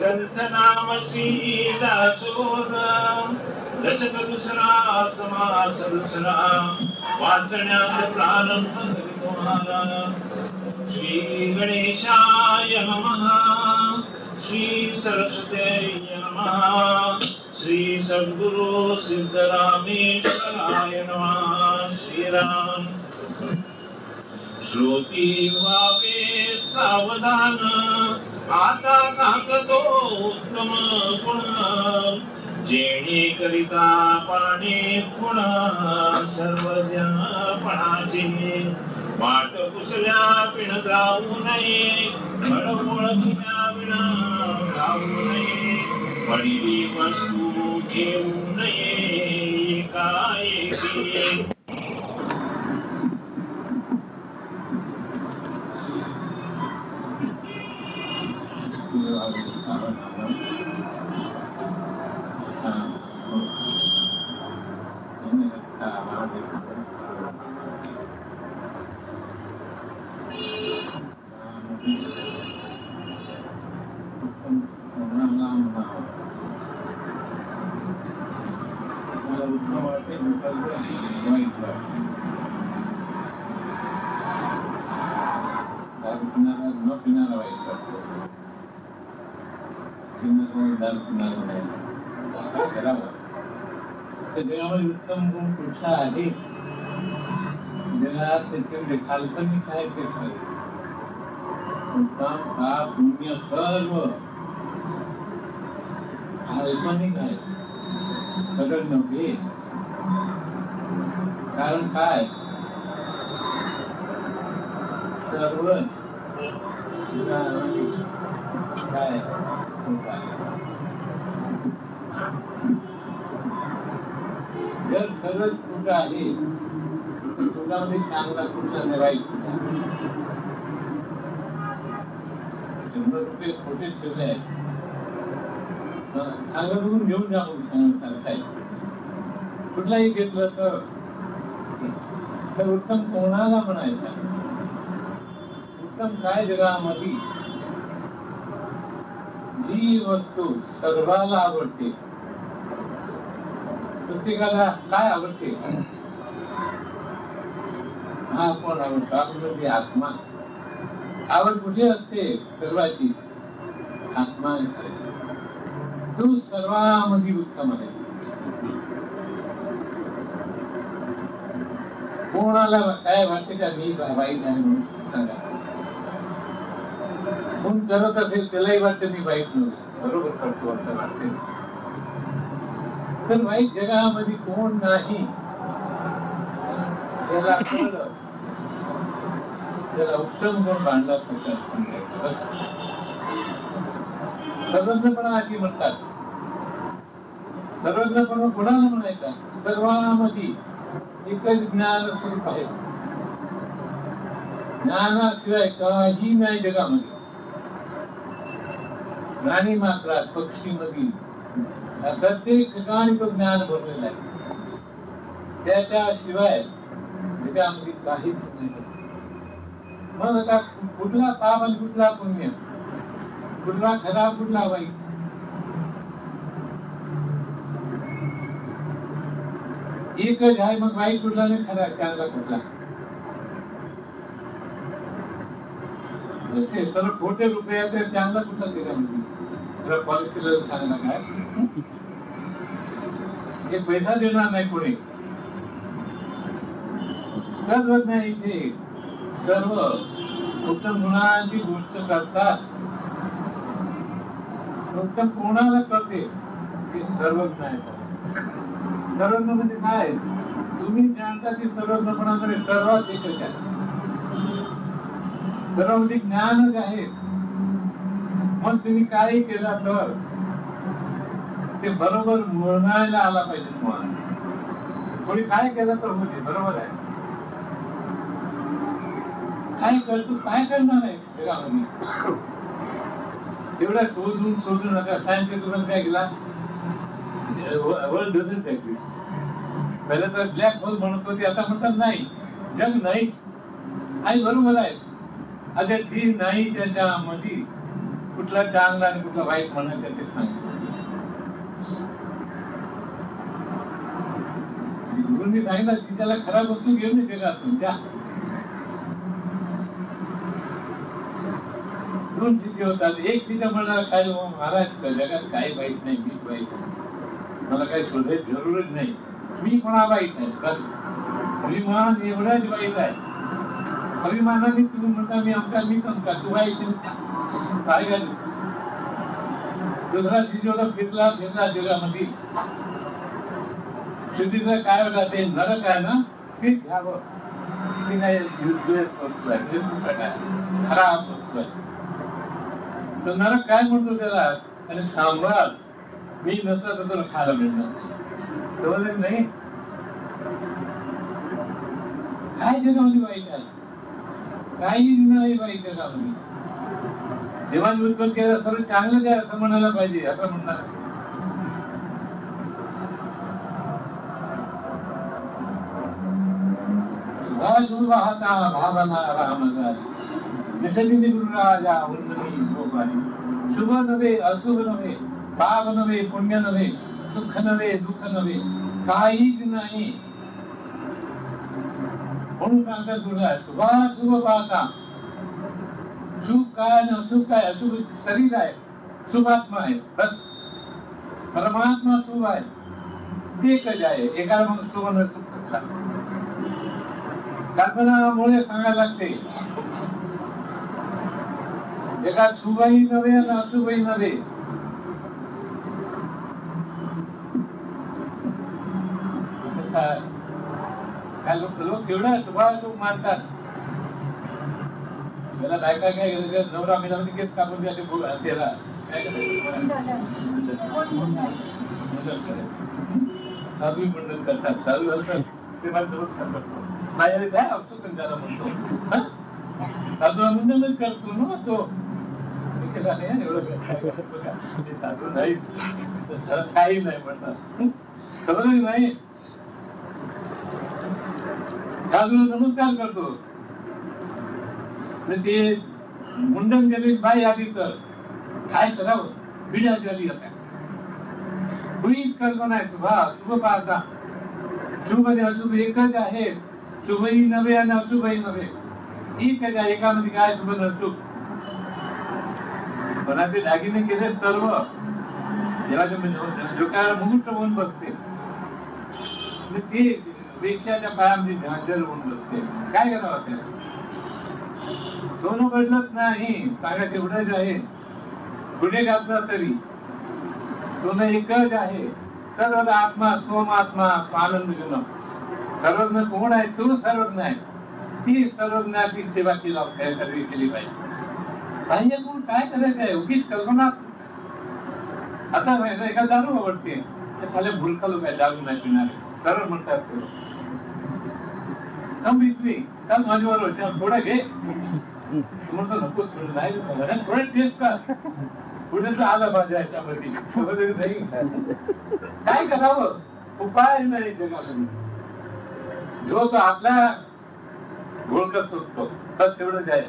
ग्रंथ नाम श्री दासोर दशक दुसरा समास दुसरा वाचण्याचा प्रारंभ तुम्हाला. श्री गणेशाय नमः. श्री सरस्वती नमः. श्री सद्गुरु सिद्धरामेश्वराय नमः. श्रीराम. श्रोती व्हावे सावधान आता सांगतो उत्तम गुण जेणे करिता पाणे गुण सर्वज्ञपणाचे वाट कुसल्या पिण जाऊ नये ओळखीच्या विना जाऊ नये पडली वस्तू घेऊ नये काय उत्तम गुण कुठला आहे ज्याला त्याच्यामध्ये काल्पनिक आहे ते उत्तम का पुण्य सर्व काल्पनिक आहे सगळं नव्हे. कारण काय सर्वच काय जर सर्वच कुठं आहे कुठामध्ये चांगला कुठला नाही वाईट कुठला. 100 रुपये खोटे ठेवले आहेत सांगून घेऊन जाऊन सांगताय कुठलाही घेतलं तर उत्तम कोणाला म्हणायचा. उत्तम काय जगामध्ये जी वस्तू सर्वाला आवडते प्रत्येकाला काय आवडते हा कोण आवडतो आपण म्हणजे आत्मा. आवड कुठे असते सर्वाची आत्मा तू सर्वांमध्ये उत्तम आहे. कोणाला काय वाटते का मी वाईट आहे म्हणून सांगा. कोण करत असेल त्यालाही वाटते मी वाईट नव्हते बरोबर करतो असं वाटते. तर वाईट जगामध्ये कोण नाही त्याला कळलं त्याला उत्तम गुण मांडला सर्वज्ञपणा अशी म्हणतात. सर्वज्ञपणा कोणाला म्हणायचा सर्वांमध्ये एकच ज्ञान स्वरूप आहे. ज्ञानाशिवाय काही नाही जगामध्ये. प्राणी मात्रात पक्षी मधील प्रत्येक ठिकाणी तो ज्ञान भरलेला आहे. त्याच्याशिवाय जगामध्ये काहीच नाही. मग आता कुठला पाप आणि कुठला पुण्य कुठला खरा कुठला वाईट एकच आहे. मग वाईट कुठला नाही खरा चांगला कुठला. जसे सर्व खोटे रुपये तर चांगला कुठला त्याच्यामध्ये पॉलिश केलेलं चांगला काय हे पैसा देणार नाही कोणी. सर्वच नाही इथे सर्व उत्तम गुणांची गोष्ट करतात. उत्तम कोणाला करते ते सर्वज्ञ आहे. सर्वज्ञ म्हणजे काय तुम्ही जाणता की सर्वज्ञपणाकडे सर्वात एकच आहे. सर्वांमध्ये ज्ञानच आहे. मग तुम्ही काही केला तर ते बरोबर म्हणायला आला पाहिजे तुम्हाला. कोणी काय केलं तर होते बरोबर आहे. काय करतो काय करणार आहे जगामध्ये एवढा शोधून शोधून नका. सायन्स तुला काय केला वर्ल्ड डझंट एक्झिस्ट. पहिले तर ब्लॅक होल म्हणत होते आता म्हणतात नाही जग नाही. आणि बरोबर आहे. आता जी नाही त्याच्यामध्ये कुठला चांगला आणि कुठला वाईट म्हणायचं ते सांगितलं. गुरुंनी सांगितलं सीताला खराब वस्तू घेऊन येते का तुमच्या. दोन शिष्य होतात. एक शिष्य म्हणणार काय महाराज जगात काही वाईट नाही, मीच वाईट आहे, मला काही शोधायची जरूरच नाही, मी कोणा वाईट नाही, बस अभिमान एवढाच वाईट आहे. अभिमानाने तुम्ही म्हणता मी आमचा मी समजा तू वाईट काय झालं. दुसरा शिष्य होता फिरला फिरला जगामध्ये. सिद्धीचं काय होता ते नरक आहे ना ते घ्यावं, ते काय वस्तू आहे, खराब वस्तू आहे. तर नरक काय म्हणतो त्याला, आणि सांभाळ मी नसला तर तुला खायला मिळणार. समजलं नाही काय जगामध्ये वाईट आहे, काही नाही वाईट जगामध्ये. देवाने उत्पन्न केलं सर्व चांगलं आहे असं म्हणायला पाहिजे, असं म्हणणार. शुभ वाहता भावना राम झाली निसर्ग गुरुराजा वंदनी गोपाली. शुभ नव्हे अशुभ नव्हे, पाप नव्हे पुण्य नव्हे, सुख नव्हे दुःख नव्हे, काहीच नाही. म्हणून सांगतात गुरुराज शुभाशुभ पाहता. शुभ काय आणि अशुभ काय. अशुभ शरीर आहे, शुभात्मा आहे, बस परमात्मा शुभ आहे ते एकच आहे. एकाला मग शुभ न सुख कल्पनामुळे सांगायला लागते. जगात शुभही नव्हे आणि अशुभही नव्हे. काय लोक एवढा शुभाशुभ मानतात. त्याला बायका काय नवरा मेला म्हणजे केस कापून द्यायला त्याला काय साधू मंडळ करतात. साधू झालं ते मला माझ्या काय असतो त्याला म्हणतो साधू मंडळच करतो ना तो. साधू नाही काही नाही म्हणतात. समजलं नाही. साधूला नमस्कार करतो ते मुंडन केले बाई आधी तर काय करावं बिड्या झाली आता. कुणीच कल्पना आहे शुभा शुभ पाहता. शुभ आणि अशुभ एकच आहे. शुभही नव्हे आणि अशुभही नव्हे, एकच आहे. एकामध्ये काय शुभ आणि अशुभ. कोणाचे दागिने केले सर्व देवाच्या डोक्याला मुकुट होऊन बसते, ते वेश्याच्या पायामध्ये झांजर होऊन बसते. काय करावं त्याला. सोनं बदलत नाही, सांगायचं एवढंच आहे. कुठे घातलं तरी सोनं एकच आहे. सर्व आत्मा सोमात्मा आनंद घेणं. सर्वज्ञ कोण आहे, तो सर्वज्ञ आहे. ती सर्वज्ञाची सेवा केली पाहिजे. पाहिजे कोण काय करायचं आहे. उगीच कल्पना. आता एका दारू आवडते खाली भुलका लोक आहे, दारू नाही पिणारे सर्व म्हणतात काल माझ्यावर थोडं घे म्हणतो नको थोडं नाही थोडं टेस्ट का पुढे आलं पाहिजे याच्यामध्ये. नाही काय करावं उपाय नाही जगामध्ये. जो तो आपला घोळकत सुटतो तर तेवढंच आहे.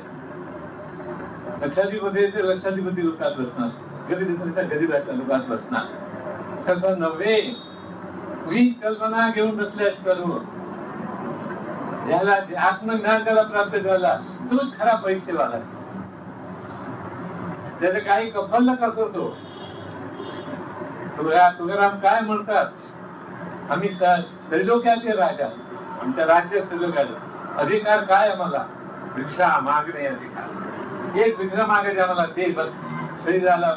लक्षाधिपती ते लक्षाधिपती लोकात बसणार, गरीब गरीबाच्या लोकात बसणार. तसं नव्हे. वीज कल्पना घेऊन बसल्यास सर्व ज्याला आत्मज्ञान त्याला प्राप्त झाला तोच खरा पैसेवाला. त्याचं काही कफल कसवतो. तुकाराम काय म्हणतात, आम्ही त्रैलोक्याचे राजा, आमच्या राज्य त्रैलोक्याचा अधिकार काय आम्हाला भिक्षा मागणे अधिकार. एक भिक्षा मागायचे आम्हाला ते बस शरीराला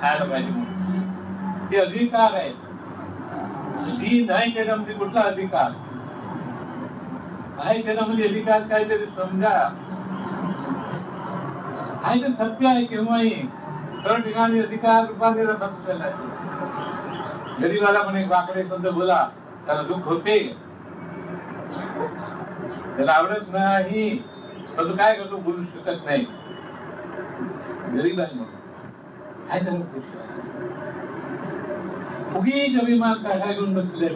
खायला पाहिजे म्हणून ते अधिकार आहे. जी नाही त्याच्यामध्ये कुठला अधिकार आहे. त्याच्यामध्ये अधिकार काय तरी समजा. आहे ते सत्य आहे. केव्हाही सर्व ठिकाणी अधिकार रूपाने बसलेला आहे. गरीबाला पण एक वाकडे शब्द बोला त्याला दुःख होते, त्याला आवडत नाही, पण तो काय करतो बोलू शकत नाही. गरीब आहे म्हणून काय त्याला खुश उगीच अभिमान काढा घेऊन बसले.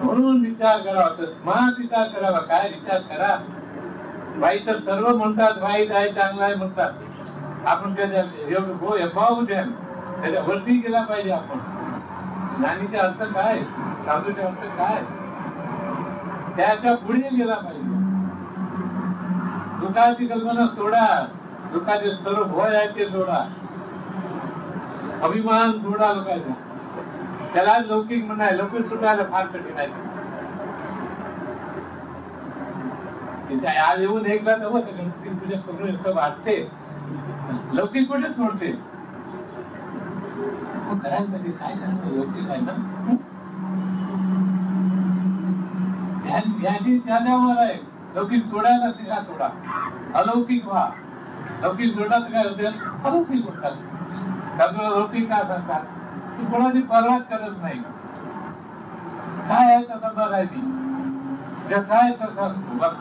म्हणून विचार करावा, तस्मात विचार करावा. काय विचार करा. वाईट तर सर्व म्हणतात, वाईट आहे चांगला आहे म्हणतात. आपण त्याच्या भाव द्या, त्याच्या वरती गेला पाहिजे. आपण ज्ञानीचा अर्थ काय, साधूचा अर्थ काय, त्याच्या पुढे गेला पाहिजे. दुःखाची कल्पना सोडा, दुःखाचे सर्व भय आहे ते सोडा, अभिमान सोडा लोकांचा. त्याला लौकिक म्हणाय, लौकिक सुटायला फार कठीण आहे. आज येऊन एकदा नवं गणपती पूजा करून वाटते, लौकिक कुठे सोडते. करायला पाहिजे, काय करणार, लौकिक आहे ना. त्याची त्याच्यावर आहे. लौकिक सोडायला शिका, सोडा, अलौकिक व्हा. लौकिक सोडा तर काय होते, अलौकिक होतात. त्यामुळे लौकिक काय सांगतात, तू कोणाची परवाच करत नाही. काय आहे तसा बघायची, जसा आहे तसा बघ.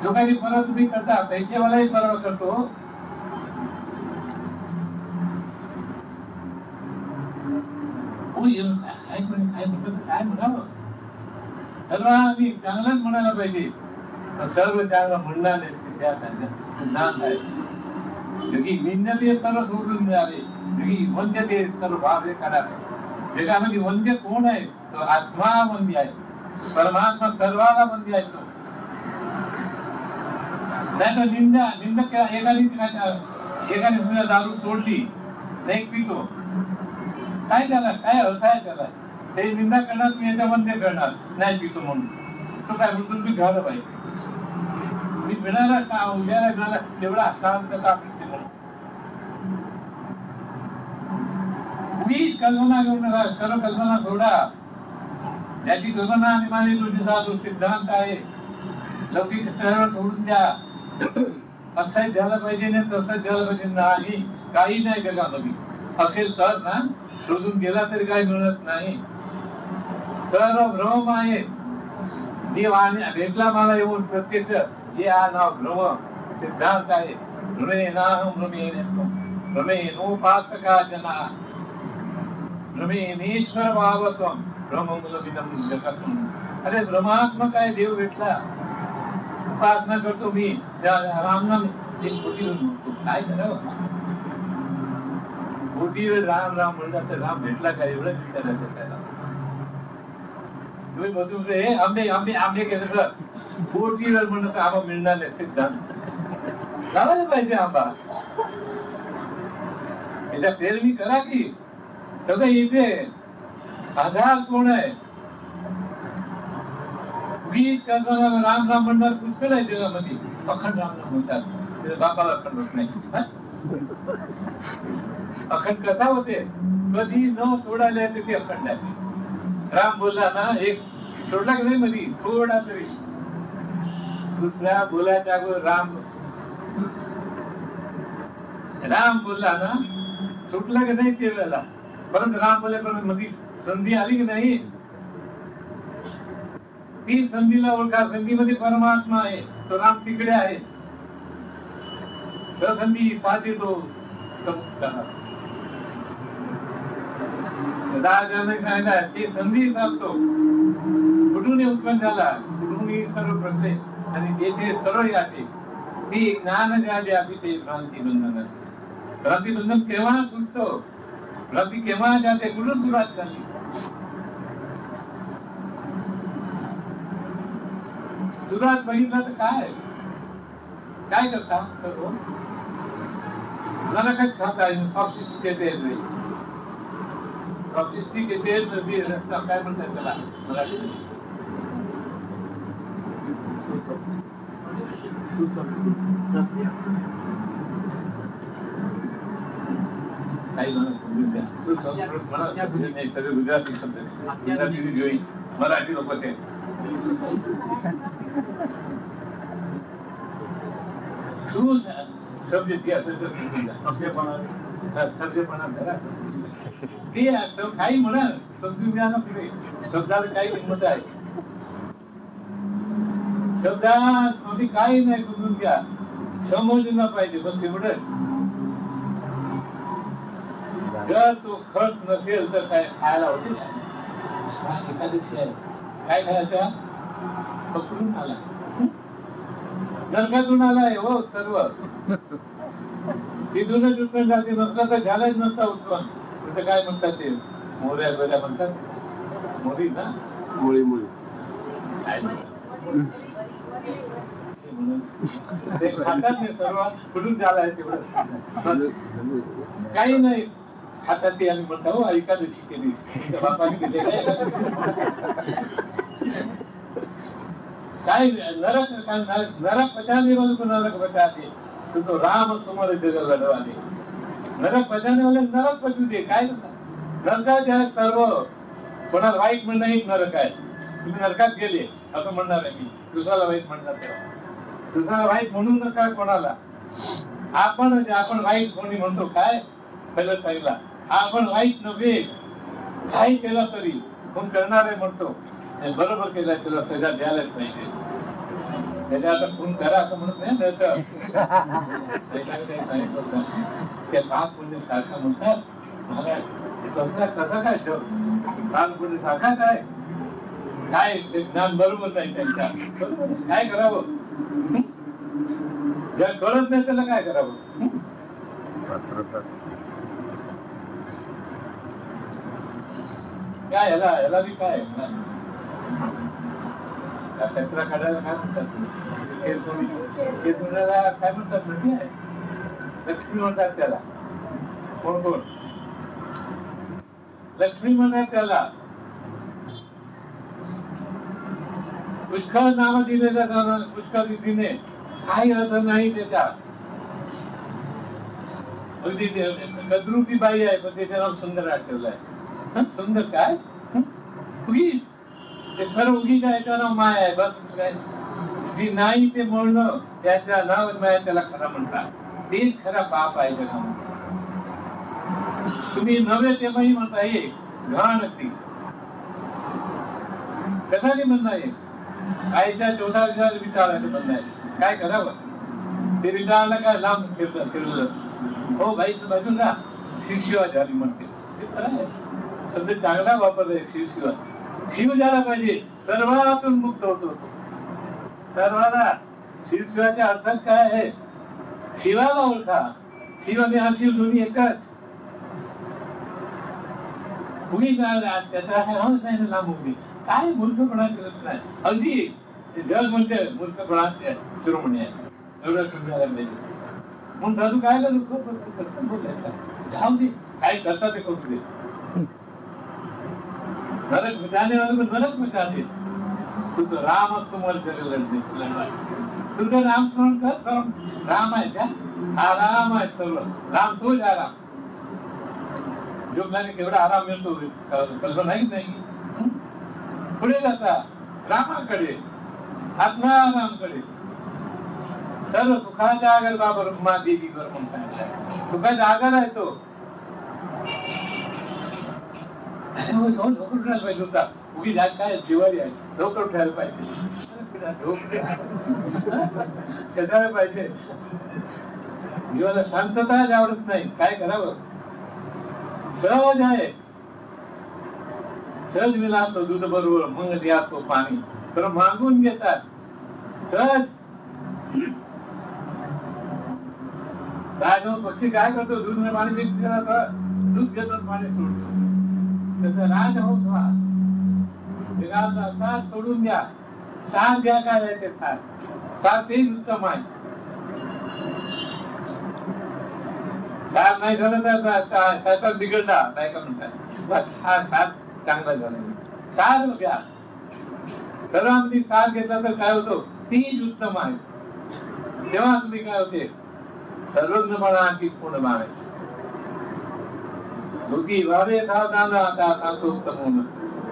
लोकांची परवा तुम्ही करता, पैसेवालाही परवा करतो. काय म्हणावं, सर्व आम्ही चांगलंच म्हणायला पाहिजे. सर्व चांगलं म्हणणार नाही. जगी निंद ते सर्व सोडून द्यावे, जगी वंद्य ते सर्व भावे करावे. जगामध्ये वंद्य कोण आहे, तो आत्मा वंद्य आहे. परमात्मा सर्वाला वंद्य आहे. तो नाही तर निंदक एकाने सुद्धा दारू सोडली नाही, पितो, काय त्याला काय अर्थ आहे. त्याला ते निंदा करणार, तुम्ही याच्यामध्ये करणार नाही पितो म्हणून. तो काय म्हणतो, तुम्ही घ्यायला पाहिजे. मी पिणारा उद्याला तेवढा शांतता असते म्हणून. उगीच कल्पना करून सर्व कल्पना सोडा. त्याची कल्पना आणि माने तुझी साधू सिद्धांत आहे. लौकिक सर्व सोडून द्या. असंच झालं पाहिजे नाही, तसंच झालं पाहिजे नाही, काही नाही जगामध्ये. असेल तर ना, शोधून गेला तरी काही मिळत नाही. सर्व भ्रम आहे. देव भेटला मला येऊन प्रत्यक्ष, हे हा नाव भ्रम सिद्धांत आहे. भ्रमेनाहं भ्रमेनोपासका जना भ्रमेनेश्वर भावत्वं भ्रममूलमिदं जगत्. अरे भ्रमात्मक आहे देव भेटला. उपासना करतो मी, रामनाम काय करावं. मोठी वेळ राम राम म्हणतात तर राम भेटला काय, एवढंच विचारायचं त्याला. तुम्ही बसून हे आंबे आंबे आंबे केलं तर मोठी वेळ म्हणत आंबा मिळणार नाही. सिद्धांत लावायला पाहिजे आंबा. याच्या पेरणी करा की सगळं इथे. आधार कोण आहे, वीज करताना राम राम म्हणणार पुष्कळ आहे जगामध्ये. अखंड राम राम म्हणतात, बापाला अखंड होत नाही. अखंड कथा होते, कधी न सोडायला येते ते अखंड आहे. राम बोलला ना, एक सोडला की नाही मध्ये, थोडा तरी दुसऱ्या बोलायच्या अगोदर राम बोलला ना, सुटला की नाही ते वेळेला. परंतु राम बोलेपर्यंत मध्ये संधी आली की नाही, ती संधीला ओळखा. संधीमध्ये परमात्मा आहे, तो राम तिकडे आहे. संधी पाहते तो सांगितलं, ती संधी सांगतो कुठूनही उत्पन्न झाला, कुठूनही सर्व प्रश्न आणि जेथे सर्व याचे ती ज्ञान झाले आधी ते भ्रांतिबंधन. भ्रांतिबंधन केव्हा सुटतो, भ्रांती केव्हा जाते, कुठून सुरुवात झाली. सुरुवात बघितलं तर काय करता सर्व मला काय खाता सॉफिस्टिकेटेड रस्ता काय म्हणतात त्याला मराठी. काही सगळे गुजराती शब्द, मराठी लोक ते काही म्हणा, समजून घ्या ना. पुढे शब्दाला काही किंमत आहे. शब्दामध्ये काही नाही, समजून घ्या, समजून पाहिजे बस एवढंच. जर तो खर्च नसेल तर काय खायला होते. एखादशी आहे, काय खायचा, पकडून आला नरकातून आलाय हो सर्व. तिथूनच उत्पन्न जाते, नसला तर झालाच नसता उत्पन्न. तिथं काय म्हणतात ते मोऱ्या गोऱ्या म्हणतात, मोरी ना, मुळी मुळी ते खातात नाही सर्व. कुठून झालाय तेवढं काही नाही खातात ते. आम्ही म्हणतो हो एकादशी केली, तुमच्या बापाने केली काय नरक नरक पचाने वाले को नरक पचाते, तो राम सुमर जगह लढवाने. नरक पचाने वाले नरक पचू दे. काय नरकाचे आहे सर्व. कोणाला वाईट म्हणणं एक नरक आहे. तुम्ही नरकात गेले असं म्हणणार आहे मी, दुसऱ्याला वाईट म्हणणार तेव्हा. दुसऱ्याला वाईट म्हणू नका कोणाला. आपण वाईट कोणी म्हणतो काय पहिलं सांगितलं, आपण वाईट नव्हे. काही केलं तरी कोण करणार आहे म्हणतो बरोबर केलं, त्याला सजा द्यायलाच पाहिजे. त्याच्या आता खून करा असं म्हणत नाही. त्या पाप पुण्य सारखा म्हणतात कसा काय ठेव पाप पुण्य सारखा काय काय ज्ञान बरोबर नाही त्यांच्या. काय करावं ज्या कळत नाही त्याला काय करावं. काय याला बी काय कचरा काढायला काय म्हणतात, काय म्हणतात म्हणजे लक्ष्मी म्हणतात त्याला. कोण कोण लक्ष्मी म्हणतात त्याला. पुष्कळ नाव दिलेलं, पुष्कळ रीतीने काही अर्थ नाही त्याच्या. अगदी कद्रुपी बाई आहे पण त्याचं नाव सुंदर ठेवलंय. सुंदर काय उगीच ते खरं उगीच आहे, त्याचं नाव माया आहे बस. काय जी नाही ते म्हणणं त्याच्या नाव माया, त्याला खरं म्हणतात. तेच खरा पाप आहे त्याला. तुम्ही नव्हे तेव्हाही म्हणता ये घाण ती कशाने म्हणणं आहे. आईच्या 14 विचारायचं म्हणणं आहे. काय करावं ते विचारलं काय लांब फिरलं. हो बाई बाजून का शिवशिवा झाली म्हणते. ते खरं आहे. सध्या चांगला वापर आहे शिवशिवा. शिव झाला पाहिजे, सर्वातून मुक्त होतो. सर्वाला शिवशिवाच्या अर्थात काय आहे. शिवाला ओळखा. शिव आणि हा शिव दोन्ही एकच. कुणी त्याचा लांब उभी काय मूर्खपणा करत नाही. अगदी जग म्हणजे मूर्खपणाचे शिरोमणी आहे. एवढं समजायला पाहिजे. म्हणून साधू काय करतो बोलायचं जाऊ दे, काय करता ते करू दे. नरक मिटाने वाले को नरक मिटाते. तुझं राम समोर लढवाय. तुझं नाम स्मरण कर. राम आहे का आराम आहे सर्व. राम तोच आराम. जोगल्याने केवढा आराम मिळतो कल्पना नाही. पुढे जाता रामाकडे, आत्मारामकडे. सर्व सुखाचा आगर बाबा रुक्मा देवीवर म्हणतात. सुखाचा आगर आहे तो. उठायला पाहिजे होता. उगी जात काय दिवाळी आहे, डोकं उठायला पाहिजे. कशाला पाहिजे. जीवाला शांतता आवडत नाही. काय करावं. सहज आहे. सहज मिला असतो दूध बरोबर मग द्या असतो पाणी. तर मागून घेतात सहज. पक्षी काय करतो दूध में पाणी मिक्स करा, दूध घेतो पाणी सोडतो. त्याचा राजहंस व्हा. साथ सोडून द्या. साथ घ्या. काय आहे ते साथ तेच उत्तम आहे. साथ नाही झालं तर साथ बिघडला नाही का म्हणतात. साथ चांगला झाला. साथ घ्या. सर्वांनी साथ घेतला तर काय होतो तीच उत्तम आहे. तेव्हा तुम्ही काय होते सर्वज्ञ म्हणा की पूर्ण मानायचे. सुखी भावे सावधान आता शांतोत्तम होणं.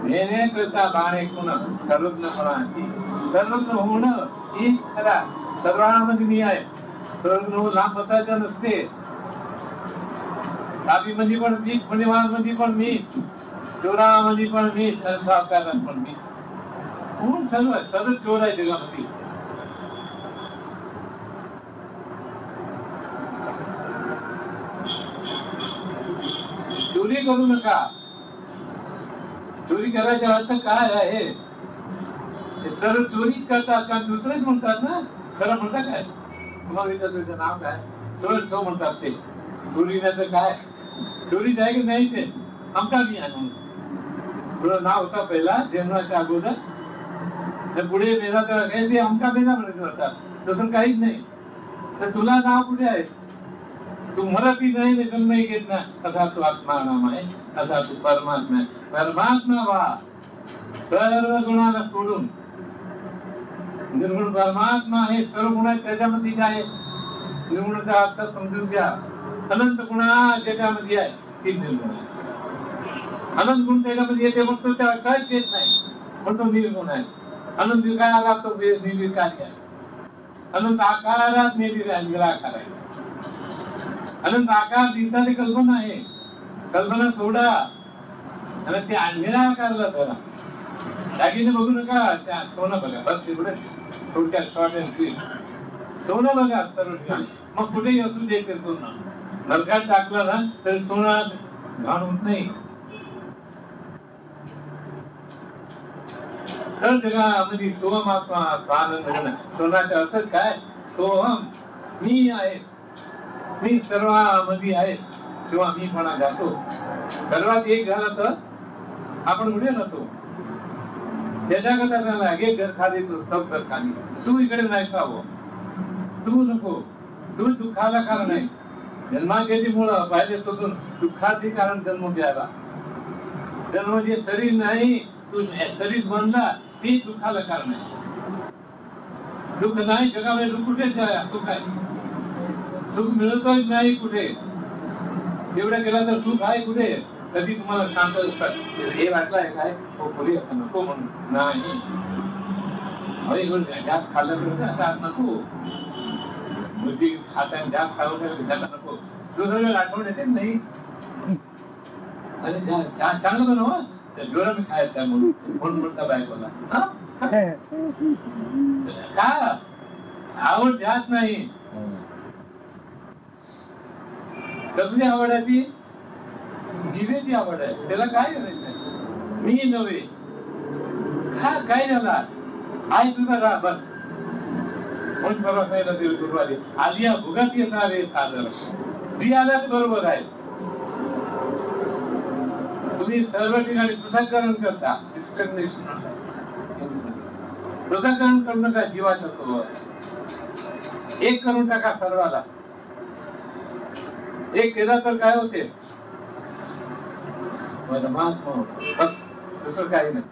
नेणे करता बाणे खुण सर्वज्ञ म्हणा की सर्वज्ञ होणं हीच खरा सर्वांमध्ये मी आहे. सर्वज्ञ लांब बसायचं नसते. कापी मध्ये पण मी, पुणेवान मध्ये पण मी, चोरामध्ये पण मी, सावकारात पण मी. कोण सर्व चोर आहे जगामध्ये. चोरी करू नका. चोरी करायचा अर्थ काय आहे. सर्व चोरीच करतात कारण दुसरेच म्हणतात ना खरं म्हणतात काय? तुम्हाला विचारतो नाव काय? सो म्हणतात ते. चोरी नाही तर काय? चोरी आहे की नाही ते आमचा मी आहे म्हणून. तुझं नाव होता पहिला जन्माच्या अगोदर, तर पुढे मेला तर काय ते आमचा मेला म्हणत होतात. तसं काहीच नाही. तर तुला नाव कुठे आहे? तू मराठी नाही जन्म घेत ना, तसा तू आत्मा नाम आहे, तसा तू परमात्मा आहे. परमात्मा वा सर्व गुणाला सोडून निर्गुण परमात्मा आहे. सर्व गुण आहेत त्याच्यामध्ये काय आहे? निर्गुणाचा अर्थ समजून घ्या. अनंत गुण ज्याच्यामध्ये आहे ती निर्गुण आहे. अनंत गुण त्याच्यामध्ये येते म्हणतो त्याला काहीच येत नाही म्हणतो निर्गुण आहे. अनंत विकारात तो निर्विकारी आहे. अनंत आकारात निराकार आहे. अनंत आकार दिसणारी कल्पना आहे. कल्पना सोडा आणि ते निराकारला धरा. दागिने बघू नका, त्या सोनं बघा. बस तेवढं थोडक्यात शॉर्ट अँड स्वीट. सोनं बघा सर्व ठिकाणी. मग कुठेही असू दे ते सोनं. नरकात टाकलं ना तर सोनं घाण होत नाही. तर जगामध्ये सोहम आत्मा आनंद घन. सोनाचा अर्थ काय? सोहम मी आहे, मी सर्वांमध्ये आहे. किंवा मी म्हणा जातो. सर्वात एक झाला तर आपण कुठे नसतो. त्याच्याकरता त्याला एक घर खाली तो सब घर खाली. तू इकडे नाही खावं, तू नको. तू दुःखाला कारण आहे. जन्माचे मुळे पाहिजे सोडून दुःखाचे कारण जन्म घ्यायला. जन्म जे शरीर नाही, तू शरीर बनला ते दुःखाला कारण आहे. दुःख नाही जगामध्ये दुःख कुठेच आहे. सुख आहे. सुख मिळतच नाही कुठे. एवढं केलं तर सुख आहे कुठे? कधी तुम्हाला शांत असतात हे वाटलंय काय? हो पुढे नको म्हणून नाही. जास्त खाल्लं तर नको. बुद्धी खात्याने जास्त खाल्लं त्याला नको. दुसऱ्या आठवण येते नाही. आणि चांगलं बनव जोरा मी खायचं म्हणून म्हणून म्हणता बायकोला का आवड जास्त नाही. कसली आवड आहे ती? जिभेची आवड आहे. त्याला काय करायचं? मी नव्हे. काय झाला? आई तुझा राहा बस. म्हणून परवा खायला दिली गुरुवारी आलिया भुगात येणार आहे. सादर जी आल्याच बरोबर आहे. तुम्ही सर्व ठिकाणी पृथक्करण करता. पृथक्करण करू नका जीवाच्या सोबत. एक करून टाका सर्वाला. एक केला तर काय होते? परमात्मा होतो. दुसरं काही नाही.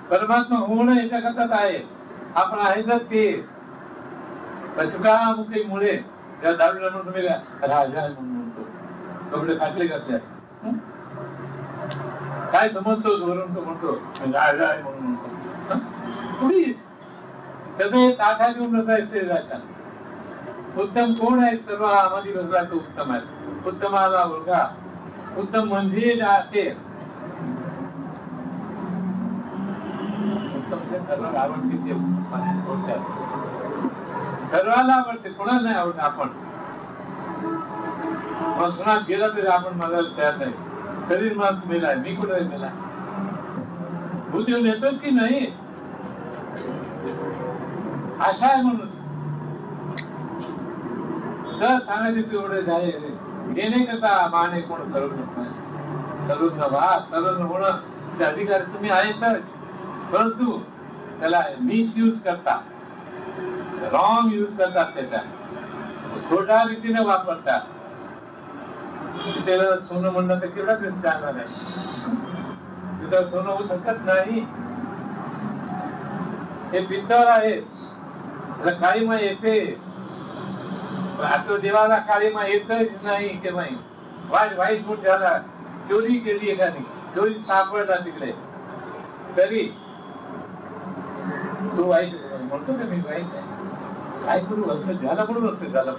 परमात्मा होणं याच्याकरताच आहे. आपण आहे तर ते चुकामुखीमुळे त्या दारूला म्हणून तुम्ही राजा आहे म्हणून म्हणतो. कपडे फाटले करते काय समजतो धोरण तो म्हणतो राजा आहे म्हणून म्हणतो. त्याचे ताठा घेऊन बसायचे राजा. उत्तम कोण आहे? सर्व आम्हाला बसला तो उत्तम आहे. उत्तमाला ओळखा. उत्तम म्हणजे ते सर्वांना आवडते. सर्वांना आवडते. कोणाला नाही आवडत? आपण मग सुनात गेला तरी आपण मला तयार नाही. शरीर मात मेलाय. मी कुठे मेला? भूत येऊन येतोच की नाही? आशा आहे म्हणून तर सांगायचे तू एवढे झाले. हे नाही करता माने कोण करू शकत. तरुण वा तरुण होणं अधिकार तुम्ही आहेतच. परंतु त्याला मिसयूज करता, रॉंग यूज करतात. त्याचा खोटा रीतीने वापरतात. त्याला सोनं म्हणणं तर केवढा दिवस जाणार आहे? तिथं सोनं होऊ शकत नाही. हे पित्तळ आहे. त्याला काळीमा येते. आता देवाला काळीमा येतच नाही केव्हाही. वाईट मूठ झाला. चोरी केली एकाने. चोरी सापडला तिकडे तरी तो वाईट म्हणतो का मी वाईट आहे? काय करू? असं झाला म्हणून असं झालं.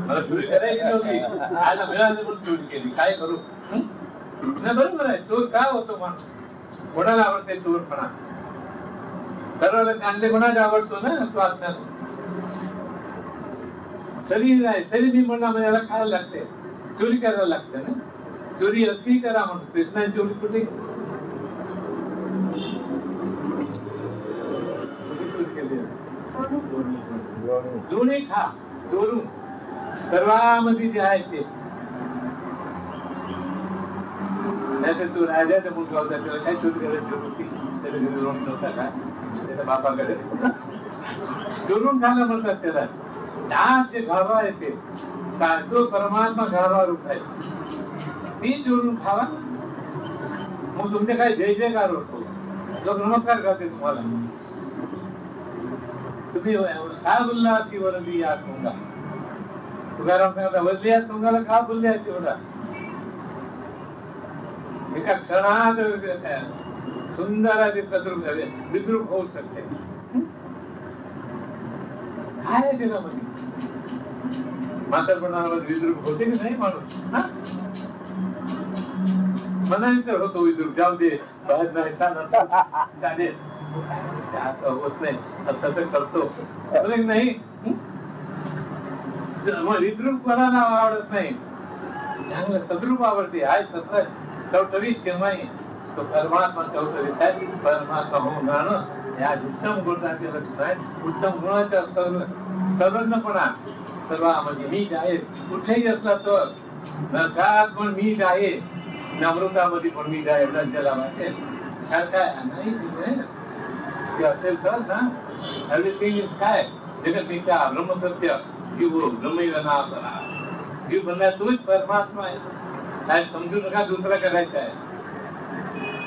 मला चोरी करायची नव्हती. आयला मिळालं म्हणून चोरी केली. काय करू? नाही बरोबर आहे. चोर का होतो माणूस? कोणाला आवडते चोरपणा? सर्वाला चांगले कोणाला आवडतो ना? तो आत्म्यात शरीर आहे. शरीर मी म्हणला म्हणजे याला खायला लागते. चोरी करायला लागते ना. चोरी अशी करा म्हणून. कृष्णाची चोरी कुठे केली? दोन्ही खा चोरून सर्वांमध्ये जे आहे ते. नाहीतर तू राजाचा मुलगा होता तेव्हा काय चोरी करायची होती, त्याच्या घरी रोड नव्हता का, त्याच्या बापाकडे चोरून खायला म्हणतात त्याला. आज जे घालवा येते तो परमात्मा घालवा रूप आहे, ती चोरून खावा. मग तुमचे काय जय जयकार होतो, लोक नमस्कार करते तुम्हाला. तुम्ही काय बोलला की वरली या सोंगा, तुकाराम सांगता वरली या सोंगाला का बोलले आहे तेवढा. एका क्षणात सुंदर विद्रूप होऊ शकते. काय आहे त्याच्यामध्ये म्हातारपणावर विद्रूप होते की नाही माणूस. मनाने तर होतो विद्रूप, जाऊ दे बाहेर नाही चालेल होत नाही असं तर करतो नाही. मग विद्रूप कोणाला आवडत नाही, चांगलं सद्रूप आवडते. आहे सत्र चौथवीस केव्हाही तो परमात्मा चौथवीस आहे. परमात्मा होऊन राहणं या उत्तम गुणाचे लक्षण आहे. उत्तम गुणाचा सर्वज्ञपणा सर्वांमध्ये मीच आहे. कुठेही असला तर नरकात पण मीच आहे, अमृतामध्ये पण मीच आहे. जला वाटेल काय नाही असेल तर ना एव्हरीथिंग इज काय जगत मिथ्या ब्रह्मसत्य जीव ब्रह्मैव नापरा. जीव म्हणला तोच परमात्मा आहे, काय समजू नका दुसरा करायचा आहे.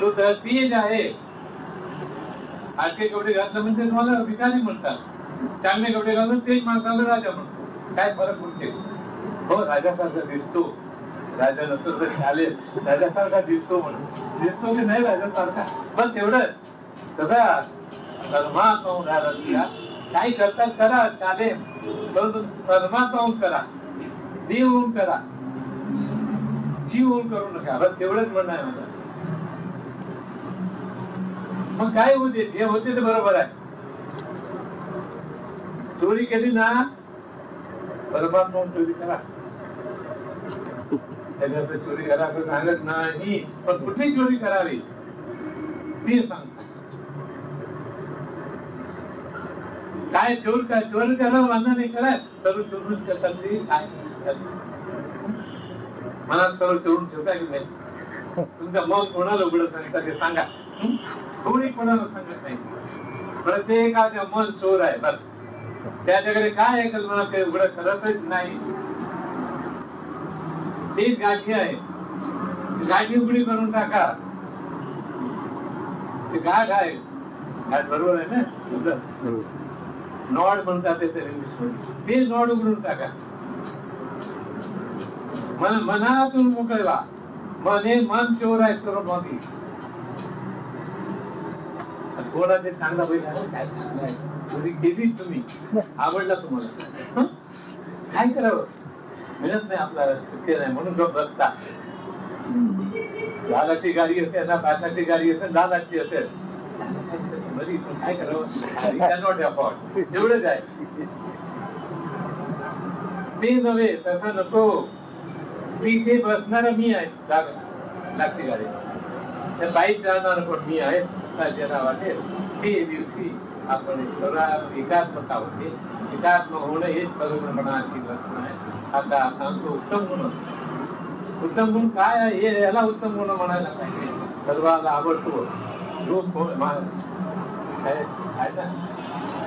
तो तर तेज आहे. आजचे कपडे घातलं म्हणजे तुम्हाला भिकारी म्हणतात, चांगले कपडे घालून तेच माणसाला राजा म्हणतो. काय फरक पडते. हो राजासारखा दिसतो, राजा नसतो तर चालेल, राजासारखा दिसतो म्हणून दिसतो की नाही राजासारखा, पण तेवढं तसा परमात्मा होऊन राहिला. काही करतात करा चालेल, परंतु परमात्मा होऊन करा, देव होऊन करा, जीव होऊन करू नका. बस तेवढंच म्हणणं आहे मला. मग काय होते, जे होते ते बरोबर आहे. चोरी केली ना परमात्मा होऊन चोरी करा. त्याच्यात चोरी करा सांगत नाही, पण कुठली चोरी करावी ती सांगतात. काय चोर काय चोरी करायला वांधा नाही करा, सर्व चोरून करतात ते काय मनात सर्व चोरून ठेवता की नाही. तुमचं मन कोणाला उघडं सांगता ते सांगा. कोणी कोणाला सांगत नाही. प्रत्येकाचे मन चोर आहे. बस त्याच्याकडे काय आहे कल्पना ते उघडं करतच नाही. तीच गाठी आहे, गाठी उघडी करून टाका. ते गाठ आहे, गाठ बरोबर आहे ना, नॉड म्हणतात ते इंग्लिश मध्ये. ते नॉड उघडून टाका. मनातून मोकळवा. मन चोर आहे सर्व मोठी. कोणाचे चांगला बैल आहे, काय चांगला आहे चोरी केली तुम्ही, आवडला तुम्हाला, काय करावं. मिळत नाही आपल्याला, शक्य नाही म्हणून गप बसता. 10 लाखची गाडी असेल ना, 5 लाखची गाडी असेल, 10 लाखची असेल, काय करावं. एवढंच आहे ते नव्हे. तसं नको. तिथे बसणार मी आहे, लागते गाडी त्या बाईक जाणार पण मी आहे. ज्याला वाटेल ते दिवशी आपण एकात्मता होते. एकात्मक होणं हेच पवित्रपणाची लक्षण आहे. आता सांगतो उत्तम गुण. उत्तम गुण काय आहे हे, याला उत्तम गुण म्हणायला पाहिजे. सर्वाला आवडतो रूप आहे ना,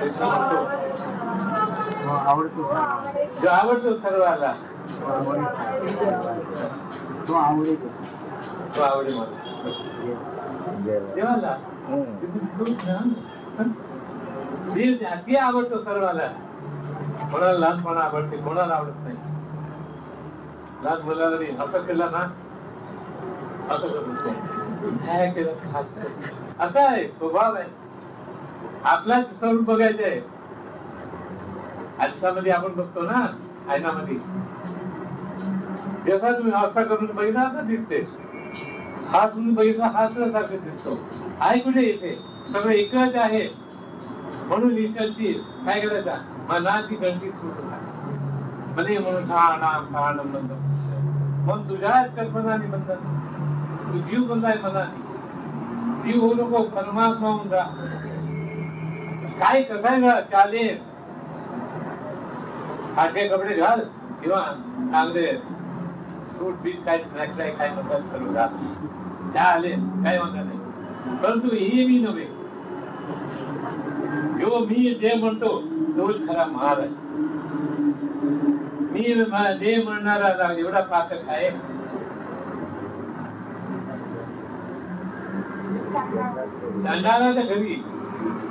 कृष्ण म्हणतो जो आवडतो सर्वाला तो आवडे मला देवाला अति आवडतो सर्वाला. कोणाला लहानपणा आवडते, कोणाला आवडत नाही. लहान मुलाला असं केलं ना, असं केलं असा आहे स्वभाव आहे. आपलाच स्वरूप बघायचं आहे. आरशामध्ये आपण बघतो ना, आयनामध्ये जसा तुम्ही असा करून बघितला असा दिसते. हा तुम्ही बघितला हा सारखं दिसतो. आहे कुठे येते सगळं एकच आहे. म्हणून इकडची काय करायचा, मनाची गणती म्हणे म्हणून मग तुझ्याच कल्पनाने म्हणतात. तू जीव बनलाय मनाने. जीव होऊ नको, परमात्मा होऊन राहा. काय करायला चालेल फाटके कपडे घाल किंवा चांगले सूट बीट काय नाही काय म्हणतात सर्व घाल, त्या आले काय म्हणतात नाही. परंतु हे मी नव्हे, जो मी जे म्हणतो तोच खरा महाल आहे. मी जे म्हणणारा एवढा पाकच आहे. चांडाळाच्या घरी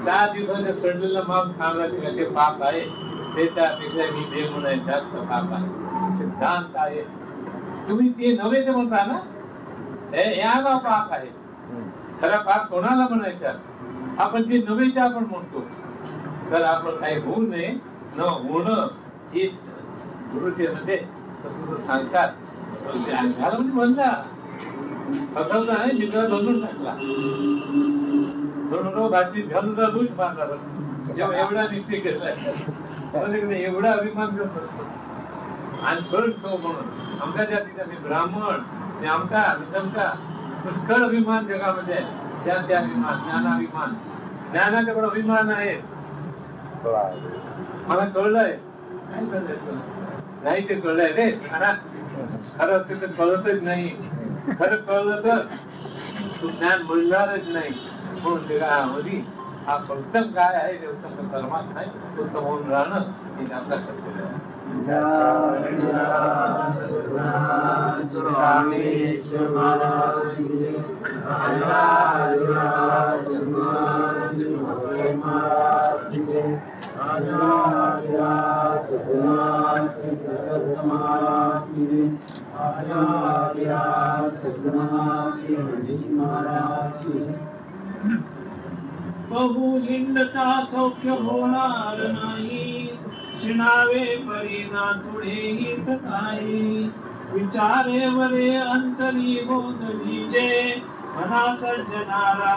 4 दिवसाच्या सडलेलं मांस खाण्याचे ते पाप आहे, त्याच्यापेक्षा मी जे म्हणाय जास्त पाप आहे. सिद्धांत आहे. तुम्ही ते नव्हे ते म्हणता ना, याला पाप आहे. खरा पाप कोणाला म्हणायचा? आपण ते नव्हे ते आपण म्हणतो. तर आपण काही होऊ नये, न होणं हे गुरुचे सांगतात. म्हणला फसवता नाही, मित्र बनवून टाकला. भाषेत घालून बुश मारला. जेव्हा एवढा निश्चय केलाय, एवढा अभिमान करतो. आणि खरंच तो म्हणून आमच्या जातीचा मी ब्राह्मण, आमका विषमका पुष्कळ अभिमान जगामध्ये आहे. त्या अभिमान, ज्ञानाभिमान, ज्ञानाचा पण अभिमान आहे. मला कळलंय नाही, ते कळलंय रे. खरं ते कळतच नाही. खरं कळलं तर तू ज्ञान मिळणारच नाही. म्हणून जगामध्ये हा उत्तम काय आहे, ते उत्तम परमात्मा आहे. उत्तम होऊन राहणं हे आपला कर्तव्य आहे. बहु हिंडता सौख्य होणार नाही, शिणावे परिणा थोडे हित काही. विचारे वरे अंतरी बोध बीजे, मना सज्जनारा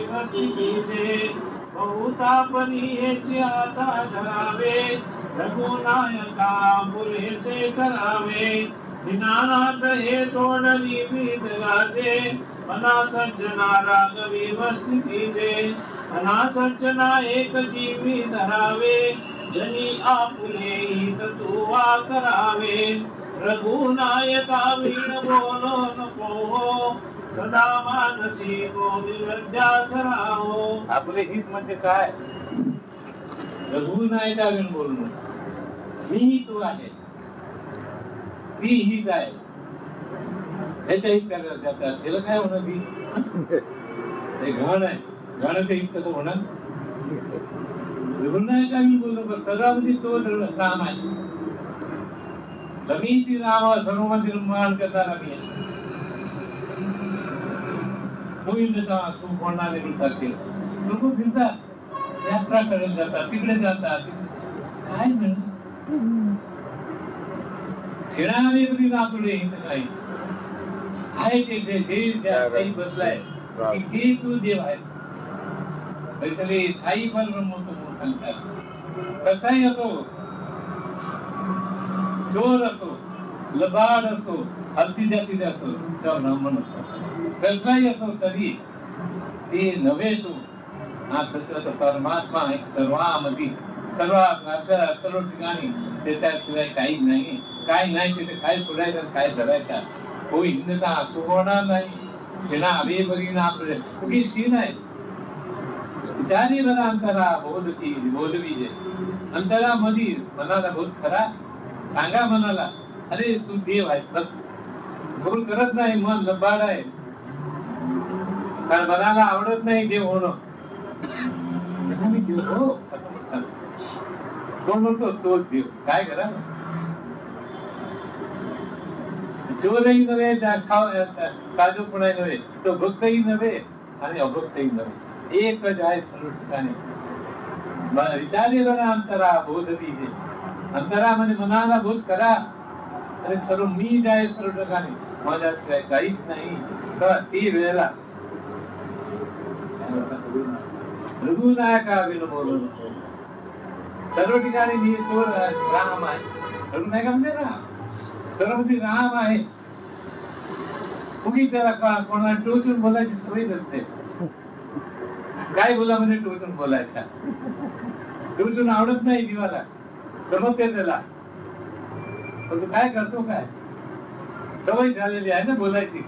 वस्ती बीजे. बहुतापनी हेची आता धरावे, रघुनायका पुरेसे करावे. दिनानाथ हे तोडली भीत गाजे, मना सज्जना रागवी वस्ती बीजे. मना सज्जना एक जीवी धरावे, जनी आपुले हित तुवा करावे. रघुनायका वीण बोलो नको, सदा मानसी गोविंदा सराहो. आपले हित म्हणजे काय? रघुनायका वीण बोलणं. मी तू आहे, ती हीच आहे. त्याच्या हित करायला जातात. त्याला काय होणार? ती ते घण आहे. घणाचं हित कसं होणार? रघुनायका वीण बोलणं सदामध्ये तो राम आहे. रमी ती राम सर्वमध्ये निर्माण करणारा मी आहे. गोविंदचा सुख होणारे म्हणतात. ते लोक फिरतात, यात्रा करत जातात, तिकडे जातात. काय म्हणून खेळावे तरी नातुडे हित नाही आहे. ते देव काही बसलाय ते तू देव आहे. तरी थाई पण सांगतात. कसाही असो, चोर असो, लबाड असो, हलती जातीचा असो, किंवा ब्राह्मण असो, कसाही असो तरी ते नव्हे तो हा सत्य परमात्मा आहे. सर्वामध्ये सर्व ठिकाणी त्याच्याशिवाय काही नाही. काय नाही तिथे काय सोडायचं, काय धरायचा. हो हिंदता असो होणार नाही. शिणा हवे बरी ना आपले कुठे शीण आहे. विचारी बरा अंतरा बोधती बोधवीजे. अंतरामध्ये मनाला बोध खरा सांगा मनाला, अरे तू देव आहे. बोल करत नाही, मन लबाड आहे. कारण मनाला आवडत नाही देव होणं. देव हो असं म्हणतात. कोण म्हणतो? तोच देव. काय करा? चोरही नव्हे, साधूपणा नव्हे, तो भक्तही नव्हे आणि अभक्तही नव्हे. एकच आहे सर्व ठिकाणी. विचारी बरा अंतरा बोध दीजे. अंतरामध्ये मनाला बोध करा, आणि सर्व मीच आहे सर्व ठिकाणी, माझ्याशिवाय काहीच नाही. तर ती वेळेला रघुनायका विण बोलू नको. सर्व ठिकाणी मी तो राम आहे. रघुनायका म्हणजे राम, सर्वमध्ये राम आहे. कुणी त्याला कोणाला टोचून बोलायची सवय असते. काय बोला म्हणजे टोचून बोलायचा. टोचून आवडत नाही जीवाला, समजते त्याला. पण तू काय करतो काय? सवय झालेली आहे ना बोलायची.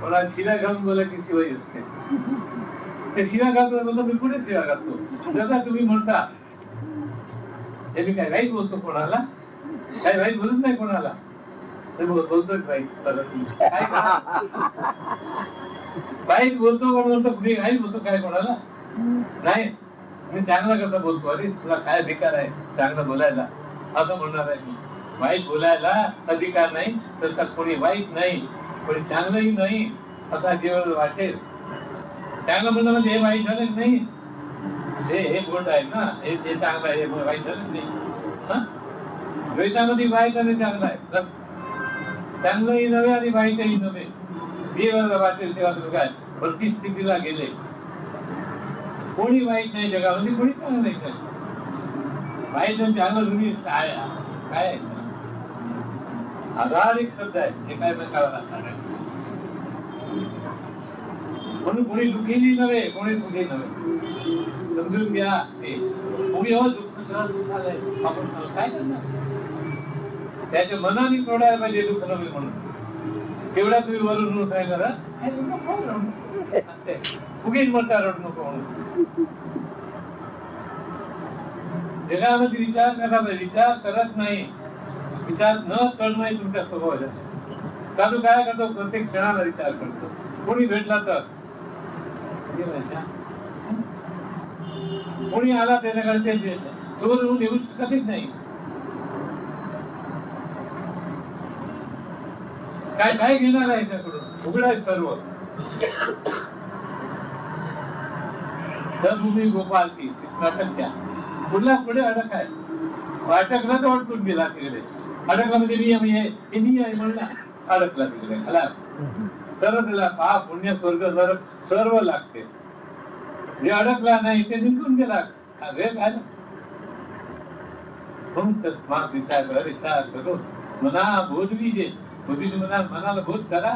मला शिव्या घालून बोलायची सवय असते. ते शिव्या घालतो बोलतो मी कुठे शिव्या घालतो? जसा तुम्ही म्हणता हे मी काय वाईट बोलतो कोणाला? काय वाईट बोलत नाही कोणाला. बोलतोच वाईट. काय वाईट बोलतो कोण म्हणतो मी वाईट बोलतो काय कोणाला? नाही, मी चांगला करता बोलतो. अरे तुला काय अधिकार आहे चांगलं बोलायला असं म्हणणार आहे मी. वाईट बोलायला अधिकार नाही तर कोणी वाईट नाही, कोणी चांगलंही नाही आता जेवढं वाटेल. चांगलं म्हणणं म्हणजे हे वाईट झालं नाही, हे गोड आहे ना, हे चांगलं आहे, हे वाईट झालं नाही. द्वैतामध्ये वाईट आणि चांगलं आहे. चांगलंही नव्हे आणि वाईटही नव्हे. जेव्हा वाटेल तेव्हा तुम्ही काय प्रतिस्थितीला गेले. कोणी वाईट नाही जगामध्ये, कोणी चांगलं नाही. वाईट आणि चांगलं तुम्ही काय काय हजार एक शब्द आहे हे काय काढायला लागणार आहे. म्हणून कोणी दुःखीही नव्हे, कोणी सुखी नव्हे. समजून घ्या. ते कोणी हो दुःख झालंय आपण काय करणार? त्याच्या मनाने सोडायला पाहिजे दुःख नव्हे म्हणून. तेवढा तुम्ही वरून काय करा उगीच म्हणता रडू नको म्हणून. जगामध्ये विचार करा, विचार करत नाही. विचार न करणं तुमच्या स्वभाव आहे. चालू काय करतो प्रत्येक क्षणाला विचार करतो. कोणी भेटला तर कोणी आला त्याच्याकडे ते सोडून येऊ शकतच नाही. काय काय घेणार आहे त्याकडून? उघड आहे सर्व. भूमी गोपाल की नाटक द्या पुढला पुढे अडक आहे. अटकला तर अडकून गेला तिकडे. अडकला म्हणजे नियम हे नियम म्हणला अडकला तिकडे. आला सर्व त्याला पाप पुण्य स्वर्ग नरक सर्व लागते. जे अडकला नाही ते निघून गेला. काय तस्मात विचार करा, विचार करो मना बोधवी जे बुद्धी मनाला बोध करा.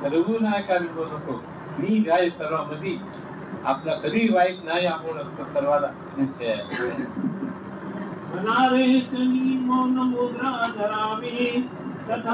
रघु नाही का नको मी जाय सर्वांमध्ये. आपला कधी वाईट नाही आपण सर्वाला निश्चय आहे. मनारे मौन मुद्रा धरावी तथा